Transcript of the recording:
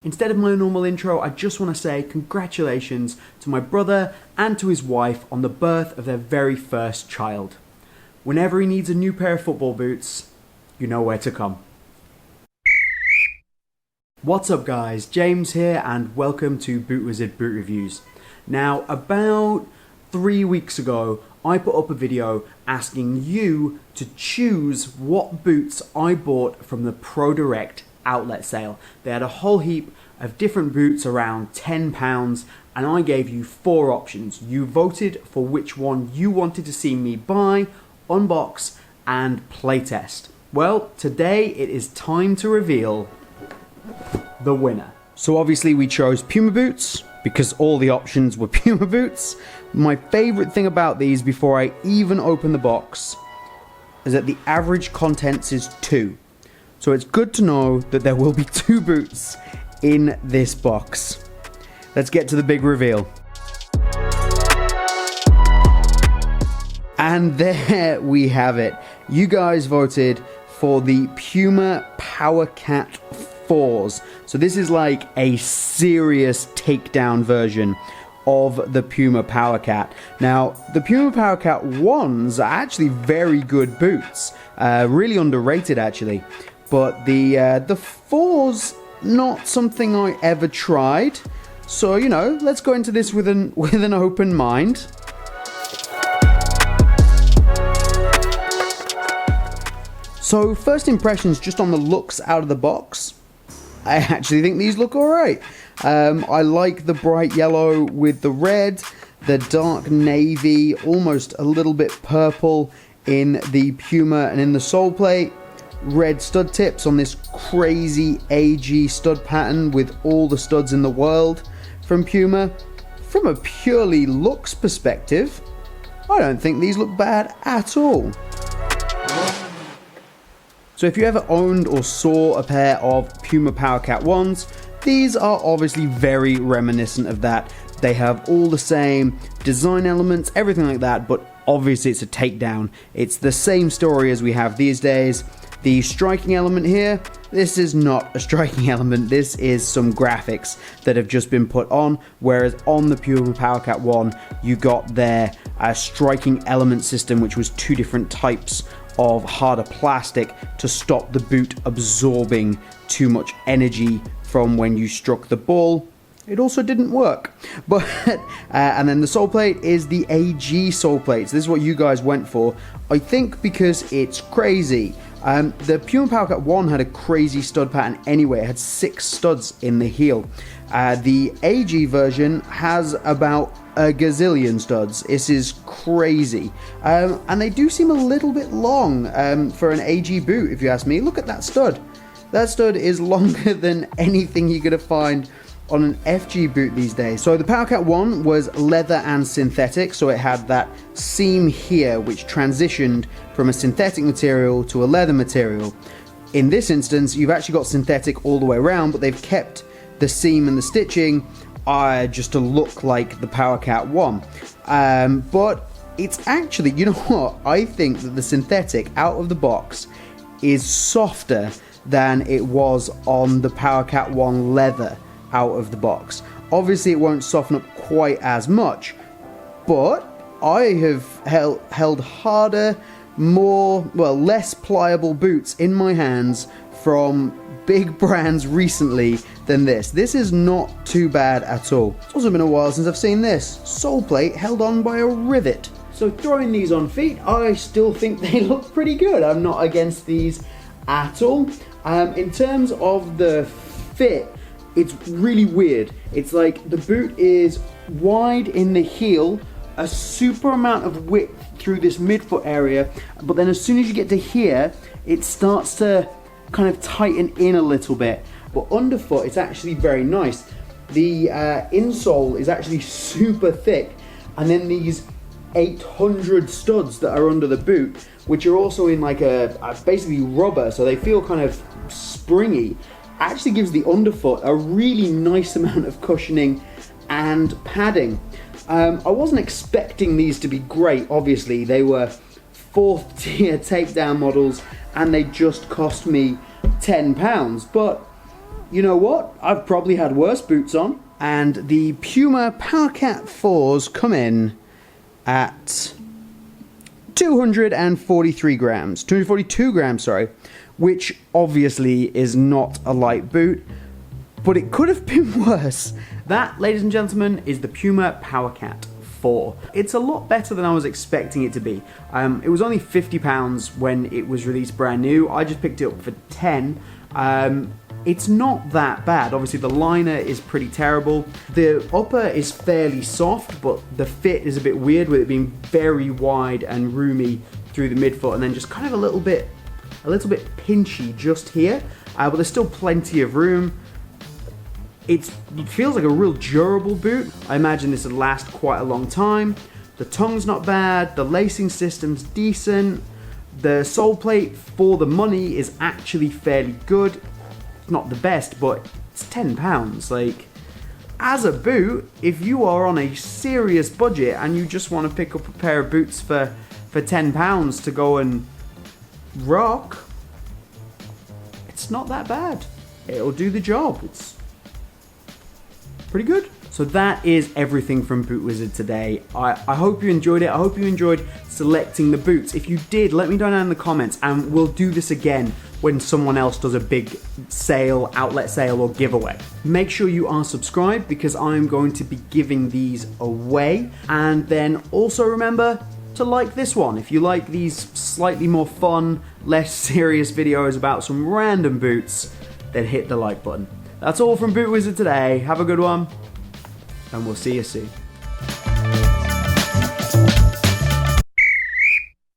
Instead of my normal intro, I just want to say congratulations to my brother and to his wife on the birth of their very first child. Whenever he needs a new pair of football boots, you know where to come. What's up guys, James here and welcome to BootWizard Boot Reviews. Now about 3 weeks ago I put up a video asking you to choose what boots I bought from the ProDirect outlet sale. They had a whole heap of different boots around £10 and I gave you 4 options. You voted for which one you wanted to see me buy, unbox and playtest. Well, today it is time to reveal the winner. So obviously we chose Puma boots because all the options were Puma boots. My favorite thing about these before I even open the box is that the average contents is 2. So it's good to know that there will be 2 boots in this box. Let's get to the big reveal. And there we have it. You guys voted for the Puma PowerCat 4s. So this is like a serious takedown version of the Puma PowerCat. Now, the Puma PowerCat 1s are actually very good boots. Really underrated actually. But the 4's not something I ever tried. So, you know, let's go into this with an open mind. So, first impressions just on the looks out of the box. I actually think these look alright. I like the bright yellow with the red, the dark navy, almost a little bit purple in the Puma and in the sole plate. Red stud tips on this crazy AG stud pattern with all the studs in the world from Puma. From a purely looks perspective, I don't think these look bad at all. So if you ever owned or saw a pair of Puma PowerCat 1s, these are obviously very reminiscent of that. They have all the same design elements, everything like that, but obviously it's a takedown. It's the same story as we have these days. The striking element here, this is not a striking element, this is some graphics that have just been put on, whereas on the Puma PowerCat 1, you got their striking element system, which was 2 different types of harder plastic to stop the boot absorbing too much energy from when you struck the ball. It also didn't work. But and then the sole plate is the AG sole plates. This is what you guys went for. I think because it's crazy. The Puma PowerCat 1 had a crazy stud pattern anyway. It had 6 studs in the heel. The AG version has about a gazillion studs. This is crazy. And they do seem a little bit long for an AG boot, if you ask me. Look at that stud. That stud is longer than anything you're going to find on an FG boot these days. So the PowerCat 1 was leather and synthetic, so it had that seam here which transitioned from a synthetic material to a leather material. In this instance, you've actually got synthetic all the way around, but they've kept the seam and the stitching just to look like the PowerCat 1. But it's actually, you know what, I think that the synthetic out of the box is softer than it was on the PowerCat 1 leather out of the box. Obviously it won't soften up quite as much, but I have held harder, less pliable boots in my hands from big brands recently than this. This is not too bad at all. It's also been a while since I've seen this. Sole plate held on by a rivet. So throwing these on feet, I still think they look pretty good. I'm not against these at all. In terms of the fit, it's really weird. It's like the boot is wide in the heel, a super amount of width through this midfoot area, but then as soon as you get to here, it starts to kind of tighten in a little bit. But underfoot, it's actually very nice. The insole is actually super thick, and then these 800 studs that are under the boot, which are also in like a basically rubber, so they feel kind of springy, actually gives the underfoot a really nice amount of cushioning and padding. I wasn't expecting these to be great, obviously. They were 4th tier takedown models and they just cost me £10, but you know what? I've probably had worse boots on. And the Puma PowerCat 4s come in at 242 grams, sorry, which obviously is not a light boot, but it could have been worse. That, ladies and gentlemen, is the Puma PowerCat 4. It's a lot better than I was expecting it to be. It was only £50 when it was released brand new. I just picked it up for 10. It's not that bad. Obviously the liner is pretty terrible. The upper is fairly soft, but the fit is a bit weird with it being very wide and roomy through the midfoot and then just kind of a little bit pinchy just here. But there's still plenty of room. It feels like a real durable boot. I imagine this would last quite a long time. The tongue's not bad, the lacing system's decent. The sole plate for the money is actually fairly good. It's not the best, but it's £10. Like, as a boot, if you are on a serious budget and you just want to pick up a pair of boots for £10 to go and rock, it's not that bad. It'll do the job. It's pretty good. So that is everything from BootWizard today. I hope you enjoyed it. I hope you enjoyed selecting the boots. If you did, let me know down in the comments and we'll do this again when someone else does a big sale, outlet sale or giveaway. Make sure you are subscribed because I'm going to be giving these away. And then also remember to like this one. If you like these slightly more fun, less serious videos about some random boots, then hit the like button. That's all from BootWizard today. Have a good one, and we'll see you soon.